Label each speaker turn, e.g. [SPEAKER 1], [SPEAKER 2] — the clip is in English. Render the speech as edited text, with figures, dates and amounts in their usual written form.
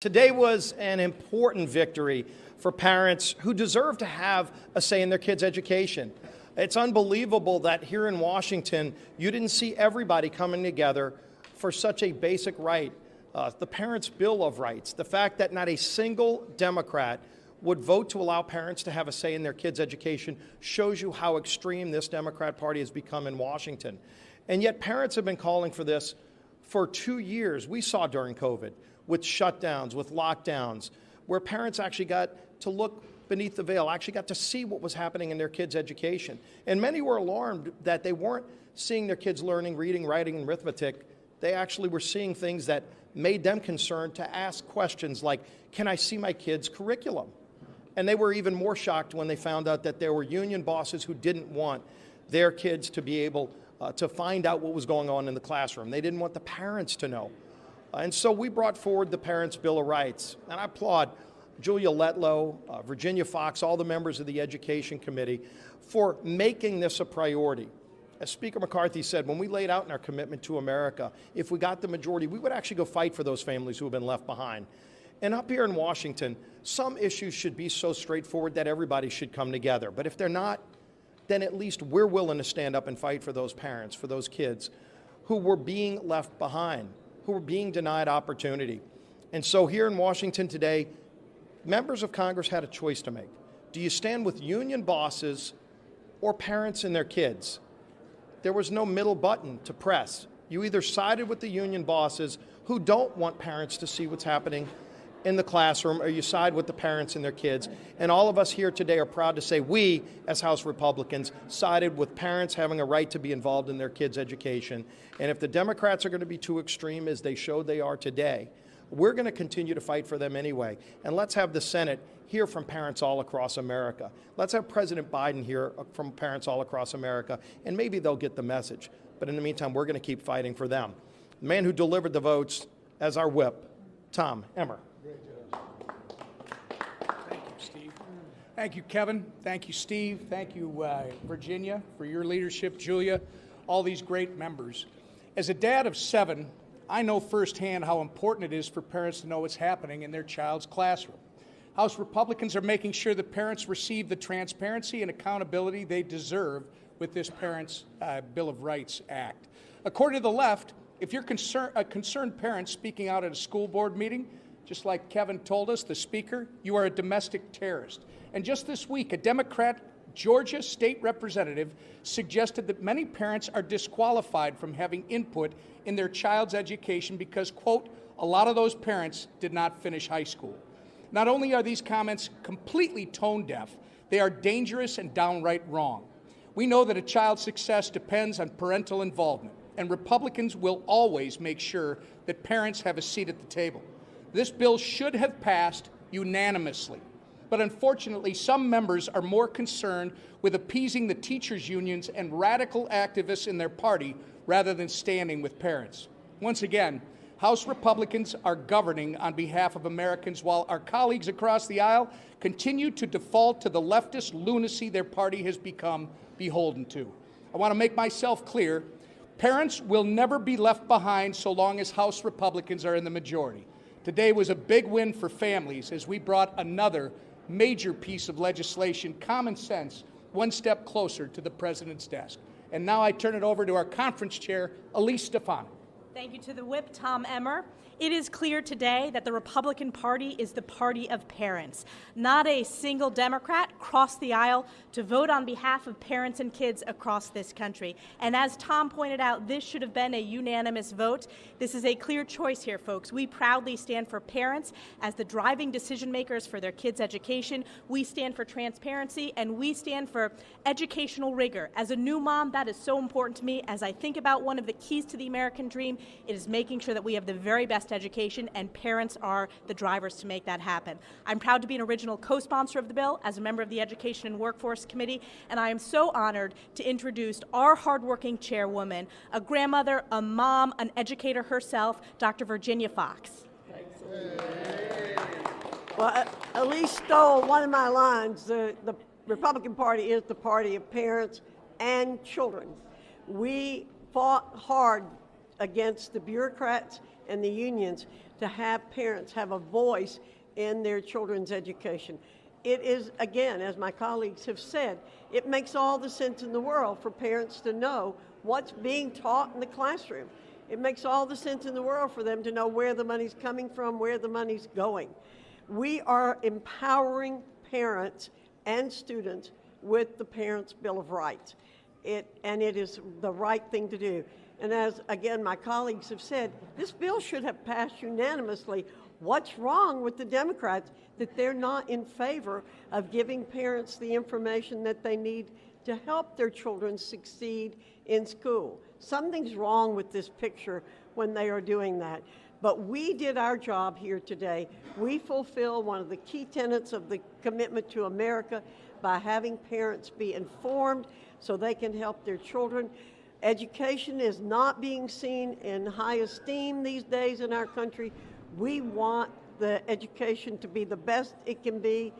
[SPEAKER 1] Today was an important victory for parents who deserve to have a say in their kids' education. It's unbelievable that here in Washington, you didn't see everybody coming together for such a basic right. The Parents' Bill of Rights, the fact that not a single Democrat would vote to allow parents to have a say in their kids' education shows you how extreme this Democrat Party has become in Washington. And yet parents have been calling for this for 2 years. We saw during COVID with shutdowns, with lockdowns, where parents actually got to look beneath the veil, actually got to see what was happening in their kids' education. And many were alarmed that they weren't seeing their kids learning reading, writing, and arithmetic. They actually were seeing things that made them concerned to ask questions like, can I see my kids' curriculum? And they were even more shocked when they found out that there were union bosses who didn't want their kids to be able to find out what was going on in the classroom. They didn't want the parents to know. And so we brought forward the Parents' Bill of Rights. And I applaud Julia Letlow, Virginia Fox, all the members of the Education Committee for making this a priority. As Speaker McCarthy said, when we laid out in our commitment to America, if we got the majority, we would actually go fight for those families who have been left behind. And up here in Washington, some issues should be so straightforward that everybody should come together. But if they're not, then at least we're willing to stand up and fight for those parents, for those kids who were being left behind, who were being denied opportunity. And so here in Washington today, members of Congress had a choice to make. Do you stand with union bosses or parents and their kids? There was no middle button to press. You either sided with the union bosses who don't want parents to see what's happening in the classroom, or you side with the parents and their kids. And all of us here today are proud to say we, as House Republicans, sided with parents having a right to be involved in their kids' education. And if the Democrats are going to be too extreme, as they showed they are today, we're going to continue to fight for them anyway. And let's have the Senate hear from parents all across America. Let's have President Biden hear from parents all across America, and maybe they'll get the message. But in the meantime, we're going to keep fighting for them. The man who delivered the votes as our whip, Tom Emmer.
[SPEAKER 2] Thank you, Steve. Thank you, Kevin. Thank you, Steve. Thank you, Virginia, for your leadership, Julia, all these great members. As a dad of 7, I know firsthand how important it is for parents to know what's happening in their child's classroom. House Republicans are making sure that parents receive the transparency and accountability they deserve with this Parents' Bill of Rights Act. According to the left, if you're a concerned parent speaking out at a school board meeting, just like Kevin told us, the speaker, you are a domestic terrorist. And just this week, a Democrat Georgia state representative suggested that many parents are disqualified from having input in their child's education because, quote, a lot of those parents did not finish high school. Not only are these comments completely tone deaf, they are dangerous and downright wrong. We know that a child's success depends on parental involvement, and Republicans will always make sure that parents have a seat at the table. This bill should have passed unanimously, but unfortunately some members are more concerned with appeasing the teachers' unions and radical activists in their party rather than standing with parents. Once again, House Republicans are governing on behalf of Americans while our colleagues across the aisle continue to default to the leftist lunacy their party has become beholden to. I want to make myself clear. Parents will never be left behind so long as House Republicans are in the majority. Today was a big win for families as we brought another major piece of legislation, common sense, one step closer to the president's desk. And now I turn it over to our conference chair, Elise Stefanik.
[SPEAKER 3] Thank you to the whip, Tom Emmer. It is clear today that the Republican Party is the party of parents. Not a single Democrat crossed the aisle to vote on behalf of parents and kids across this country. And as Tom pointed out, this should have been a unanimous vote. This is a clear choice here, folks. We proudly stand for parents as the driving decision makers for their kids' education. We stand for transparency, and we stand for educational rigor. As a new mom, that is so important to me. As I think about one of the keys to the American dream, it is making sure that we have the very best education, and parents are the drivers to make that happen. I'm proud to be an original co-sponsor of the bill as a member of the Education and Workforce Committee, and I am so honored to introduce our hardworking chairwoman, a grandmother, a mom, an educator herself, Dr. Virginia Fox.
[SPEAKER 4] Well, Elise stole one of my lines. The Republican Party is the party of parents and children. We fought hard against the bureaucrats and the unions to have parents have a voice in their children's education. It is, again, as my colleagues have said, it makes all the sense in the world for parents to know what's being taught in the classroom. It makes all the sense in the world for them to know where the money's coming from, where the money's going. We are empowering parents and students with the Parents' Bill of Rights. And it is the right thing to do. And as, again, my colleagues have said, this bill should have passed unanimously. What's wrong with the Democrats that they're not in favor of giving parents the information that they need to help their children succeed in school? Something's wrong with this picture when they are doing that. But we did our job here today. We fulfill one of the key tenets of the commitment to America by having parents be informed so they can help their children. Education is not being seen in high esteem these days in our country. We want the education to be the best it can be.